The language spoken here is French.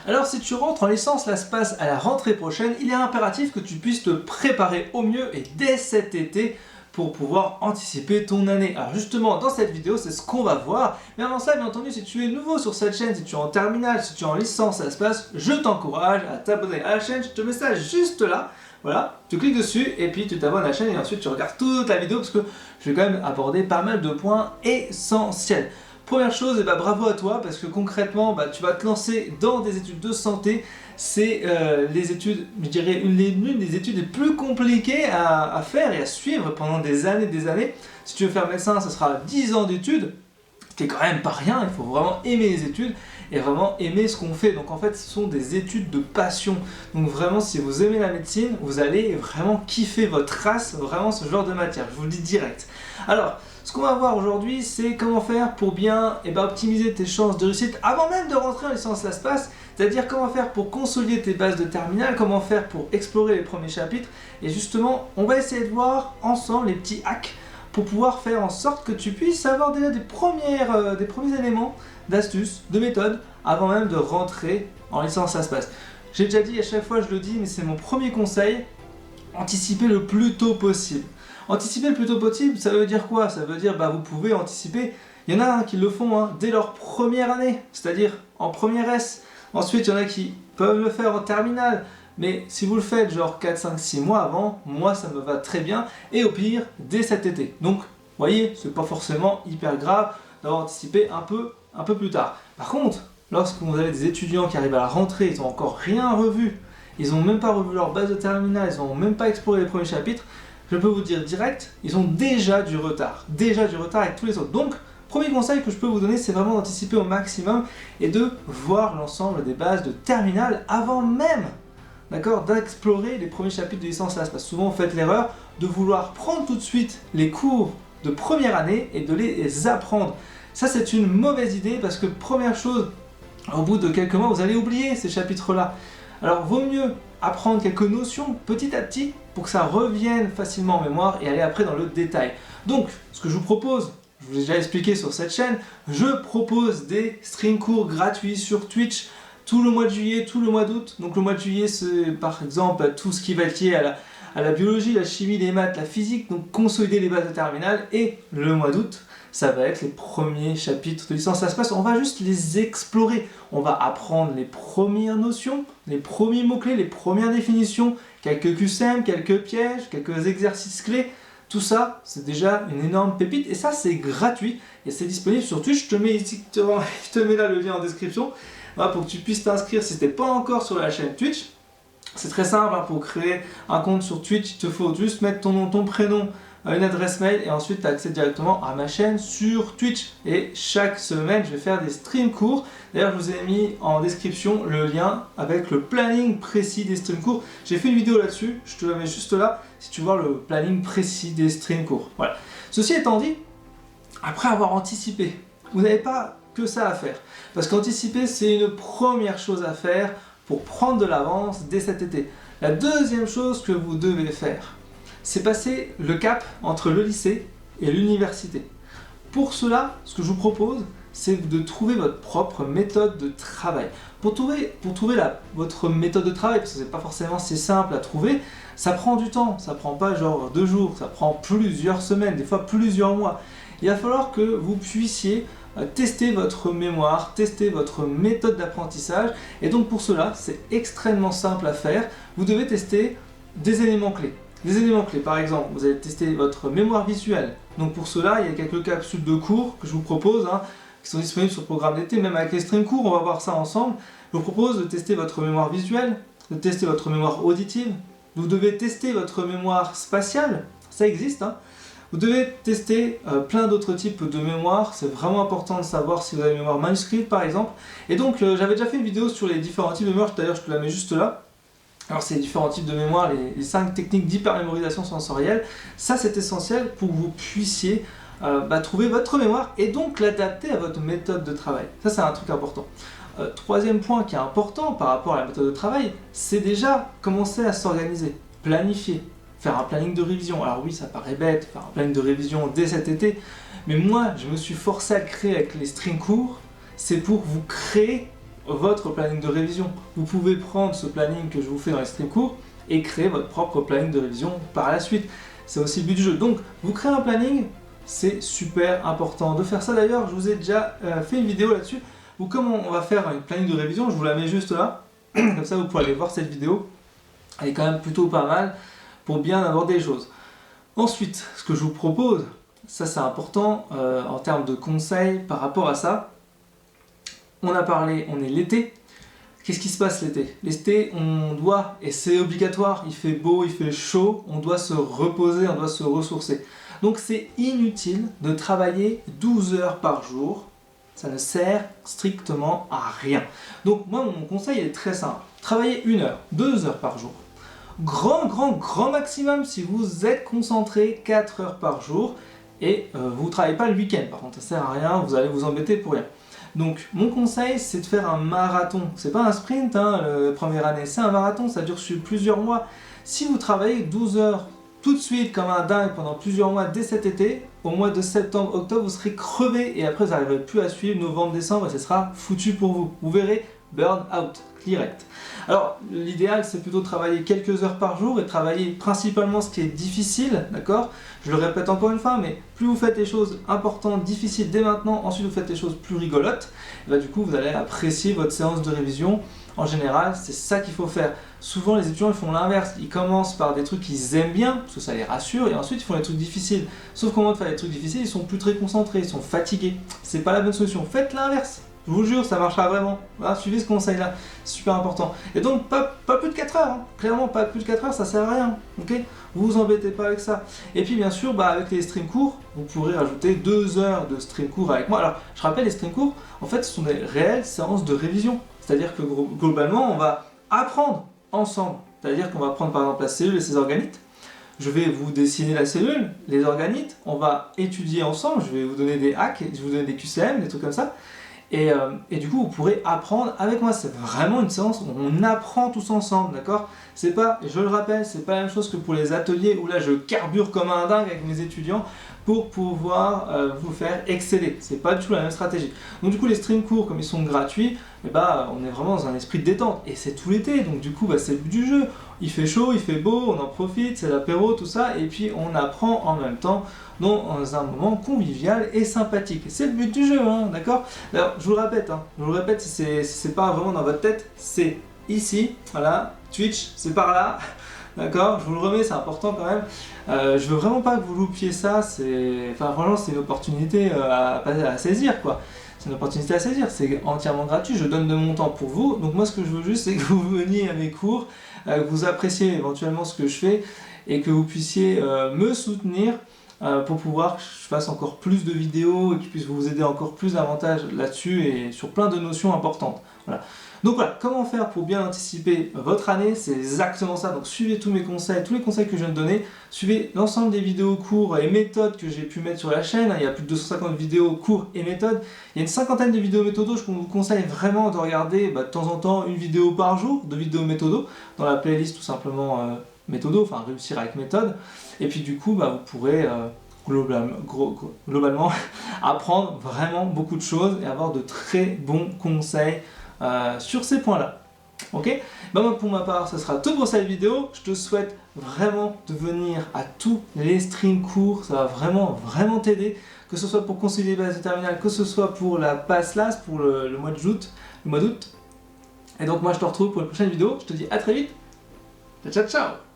Alors si tu rentres en licence LastPass à la rentrée prochaine, il est impératif que tu puisses te préparer au mieux et dès cet été pour pouvoir anticiper ton année. Alors justement, dans cette vidéo, c'est ce qu'on va voir. Mais avant ça, bien entendu, si tu es nouveau sur cette chaîne, si tu es en terminale, si tu es en licence LastPass, je t'encourage à t'abonner à la chaîne. Je te mets ça juste là. Voilà, tu cliques dessus et puis tu t'abonnes à la chaîne et ensuite tu regardes toute la vidéo parce que je vais quand même aborder pas mal de points essentiels. Première chose, bravo à toi parce que concrètement, tu vas te lancer dans des études de santé. C'est les études, je dirais, l'une des études les plus compliquées à faire et à suivre pendant des années. Si tu veux faire médecin, ce sera 10 ans d'études, ce qui est quand même pas rien. Il faut vraiment aimer les études et vraiment aimer ce qu'on fait. Donc en fait, ce sont des études de passion. Donc vraiment, si vous aimez la médecine, vous allez vraiment kiffer votre race, vraiment ce genre de matière. Je vous le dis direct. Alors, ce qu'on va voir aujourd'hui, c'est comment faire pour bien optimiser tes chances de réussite avant même de rentrer en licence LastPass, c'est-à-dire comment faire pour consolider tes bases de terminale, comment faire pour explorer les premiers chapitres, et justement, on va essayer de voir ensemble les petits hacks pour pouvoir faire en sorte que tu puisses avoir déjà des premiers éléments d'astuces, de méthodes, avant même de rentrer en licence LastPass. J'ai déjà dit, à chaque fois je le dis, mais c'est mon premier conseil, anticiper le plus tôt possible. Anticiper le plus tôt possible, ça veut dire quoi? Ça veut dire vous pouvez anticiper. Il y en a qui le font dès leur première année, c'est-à-dire en première S. Ensuite, il y en a qui peuvent le faire en terminale. Mais si vous le faites genre 4, 5, 6 mois avant, moi ça me va très bien. Et au pire, dès cet été. Donc, vous voyez, c'est pas forcément hyper grave d'avoir anticipé un peu plus tard. Par contre, lorsque vous avez des étudiants qui arrivent à la rentrée, ils n'ont encore rien revu, ils n'ont même pas revu leur base de terminale, ils n'ont même pas exploré les premiers chapitres, je peux vous dire direct, ils ont déjà du retard avec tous les autres. Donc, premier conseil que je peux vous donner, c'est vraiment d'anticiper au maximum et de voir l'ensemble des bases de terminale avant même, d'accord, d'explorer les premiers chapitres de licence LastPass. Parce que souvent, vous faites l'erreur de vouloir prendre tout de suite les cours de première année et de les apprendre. Ça, c'est une mauvaise idée parce que première chose, au bout de quelques mois, vous allez oublier ces chapitres-là. Alors, vaut mieux apprendre quelques notions petit à petit pour que ça revienne facilement en mémoire et aller après dans le détail. Donc, ce que je vous propose, je vous ai déjà expliqué sur cette chaîne, je propose des stream cours gratuits sur Twitch tout le mois de juillet, tout le mois d'août. Donc le mois de juillet, c'est par exemple tout ce qui va être lié à la biologie, la chimie, les maths, la physique, donc consolider les bases de terminale. Et le mois d'août, ça va être les premiers chapitres de licence LastPass. On va juste les explorer. On va apprendre les premières notions, les premiers mots-clés, les premières définitions, quelques QCM, quelques pièges, quelques exercices clés. Tout ça, c'est déjà une énorme pépite et ça, c'est gratuit et c'est disponible sur Twitch. Je te mets ici, je te mets là le lien en description pour que tu puisses t'inscrire si tu n'es pas encore sur la chaîne Twitch. C'est très simple, pour créer un compte sur Twitch, il te faut juste mettre ton nom, ton prénom, une adresse mail et ensuite tu accèdes directement à ma chaîne sur Twitch. Et chaque semaine, je vais faire des stream cours. D'ailleurs, je vous ai mis en description le lien avec le planning précis des stream cours. J'ai fait une vidéo là-dessus, je te la mets juste là si tu veux voir le planning précis des stream cours. Voilà. Ceci étant dit, après avoir anticipé, vous n'avez pas que ça à faire. Parce qu'anticiper, c'est une première chose à faire pour prendre de l'avance dès cet été. La deuxième chose que vous devez faire, c'est passer le cap entre le lycée et l'université. Pour cela, ce que je vous propose, c'est de trouver votre propre méthode de travail. Pour trouver votre méthode de travail, parce que c'est pas forcément si simple à trouver, ça prend du temps, ça prend pas genre 2 jours, ça prend plusieurs semaines, des fois plusieurs mois. Il va falloir que vous puissiez tester votre mémoire, tester votre méthode d'apprentissage et donc pour cela, c'est extrêmement simple à faire. Vous devez tester des éléments clés. Des éléments clés, par exemple, vous allez tester votre mémoire visuelle. Donc pour cela, il y a quelques capsules de cours que je vous propose, qui sont disponibles sur le programme d'été, même avec les stream cours, on va voir ça ensemble. Je vous propose de tester votre mémoire visuelle, de tester votre mémoire auditive. Vous devez tester votre mémoire spatiale, ça existe. Vous devez tester plein d'autres types de mémoire, c'est vraiment important de savoir si vous avez une mémoire manuscrite par exemple. Et donc j'avais déjà fait une vidéo sur les différents types de mémoire, d'ailleurs je te la mets juste là. Alors c'est les différents types de mémoire, les 5 techniques d'hypermémorisation sensorielle. Ça c'est essentiel pour que vous puissiez trouver votre mémoire et donc l'adapter à votre méthode de travail. Ça c'est un truc important. Troisième point qui est important par rapport à la méthode de travail, c'est déjà commencer à s'organiser, planifier. Faire un planning de révision. Alors oui, ça paraît bête, faire un planning de révision dès cet été, mais moi, je me suis forcé à le créer avec les stream cours, c'est pour vous créer votre planning de révision. Vous pouvez prendre ce planning que je vous fais dans les streams courts et créer votre propre planning de révision par la suite. C'est aussi le but du jeu. Donc, vous créez un planning, c'est super important de faire ça. D'ailleurs, je vous ai déjà fait une vidéo là-dessus, où comment on va faire un planning de révision, je vous la mets juste là, comme ça vous pourrez aller voir cette vidéo. Elle est quand même plutôt pas mal pour bien aborder les choses. Ensuite, ce que je vous propose, ça c'est important en termes de conseils par rapport à ça. On a parlé, on est l'été. Qu'est-ce qui se passe l'été? L'été, on doit, et c'est obligatoire, il fait beau, il fait chaud, on doit se reposer, on doit se ressourcer. Donc c'est inutile de travailler 12 heures par jour, ça ne sert strictement à rien. Donc moi, mon conseil est très simple, travaillez 1 heure, 2 heures par jour. Grand maximum si vous êtes concentré 4 heures par jour et vous ne travaillez pas le week-end. Par contre, ça sert à rien, vous allez vous embêter pour rien. Donc mon conseil c'est de faire un marathon. C'est pas un sprint hein, la première année, c'est un marathon, ça dure sur plusieurs mois. Si vous travaillez 12 heures tout de suite comme un dingue pendant plusieurs mois dès cet été, au mois de septembre, octobre, vous serez crevé et après vous n'arriverez plus à suivre novembre, décembre et ce sera foutu pour vous. Vous verrez, burn out, direct. Alors l'idéal c'est plutôt de travailler quelques heures par jour et travailler principalement ce qui est difficile, d'accord? Je le répète encore une fois, mais plus vous faites les choses importantes, difficiles dès maintenant, ensuite vous faites les choses plus rigolotes, et bah, du coup vous allez apprécier votre séance de révision. En général, c'est ça qu'il faut faire. Souvent les étudiants ils font l'inverse, ils commencent par des trucs qu'ils aiment bien, parce que ça les rassure, et ensuite ils font les trucs difficiles. Sauf qu'au moment de faire les trucs difficiles, ils sont plus très concentrés, ils sont fatigués. C'est pas la bonne solution, faites l'inverse. Je vous jure, ça marchera vraiment. Voilà, suivez ce conseil-là, c'est super important. Et donc, pas plus de 4 heures, hein. Clairement, pas plus de 4 heures, ça sert à rien. Ok, vous vous embêtez pas avec ça. Et puis, bien sûr, avec les streams courts, vous pourrez rajouter 2 heures de stream court avec moi. Alors, je rappelle, les streams courts, en fait, ce sont des réelles séances de révision. C'est-à-dire que globalement, on va apprendre ensemble. C'est-à-dire qu'on va prendre par exemple la cellule et ses organites. Je vais vous dessiner la cellule, les organites, on va étudier ensemble, je vais vous donner des hacks, je vais vous donner des QCM, des trucs comme ça. Et du coup, vous pourrez apprendre avec moi. C'est vraiment une séance où on apprend tous ensemble, d'accord? C'est pas, je le rappelle, c'est pas la même chose que pour les ateliers où là je carbure comme un dingue avec mes étudiants pour pouvoir vous faire exceller. C'est pas du tout la même stratégie. Donc du coup, les streams courts, comme ils sont gratuits, et on est vraiment dans un esprit de détente. Et c'est tout l'été, donc du coup, c'est le but du jeu. Il fait chaud, il fait beau, on en profite, c'est l'apéro, tout ça, et puis on apprend en même temps dans un moment convivial et sympathique. C'est le but du jeu, hein, d'accord? Alors, je vous le répète, si c'est pas vraiment dans votre tête, c'est ici, voilà, Twitch, c'est par là, d'accord? Je vous le remets, c'est important quand même. Je veux vraiment pas que vous loupiez ça, franchement, c'est une opportunité à saisir, quoi. C'est une opportunité à saisir, c'est entièrement gratuit, je donne de mon temps pour vous. Donc moi, ce que je veux juste, c'est que vous veniez à mes cours, que vous appréciez éventuellement ce que je fais et que vous puissiez me soutenir pour pouvoir que je fasse encore plus de vidéos et que je puisse vous aider encore plus davantage là-dessus et sur plein de notions importantes. Voilà. Donc voilà, comment faire pour bien anticiper votre année, c'est exactement ça. Donc suivez tous mes conseils, tous les conseils que je viens de donner, suivez l'ensemble des vidéos cours et méthodes que j'ai pu mettre sur la chaîne. Il y a plus de 250 vidéos cours et méthodes. Il y a une cinquantaine de vidéos méthodos. Je vous conseille vraiment de regarder de temps en temps une vidéo par jour de vidéos méthodos dans la playlist tout simplement méthodo, enfin réussir avec méthode. Et puis du coup, vous pourrez globalement apprendre vraiment beaucoup de choses et avoir de très bons conseils sur ces points-là. Ok? Moi pour ma part, ce sera tout pour cette vidéo. Je te souhaite vraiment de venir à tous les streams courts. Ça va vraiment t'aider. Que ce soit pour concilier les bases de terminale, que ce soit pour la passe LAS, pour le mois d'août. Et donc moi je te retrouve pour une prochaine vidéo. Je te dis à très vite. Ciao ciao!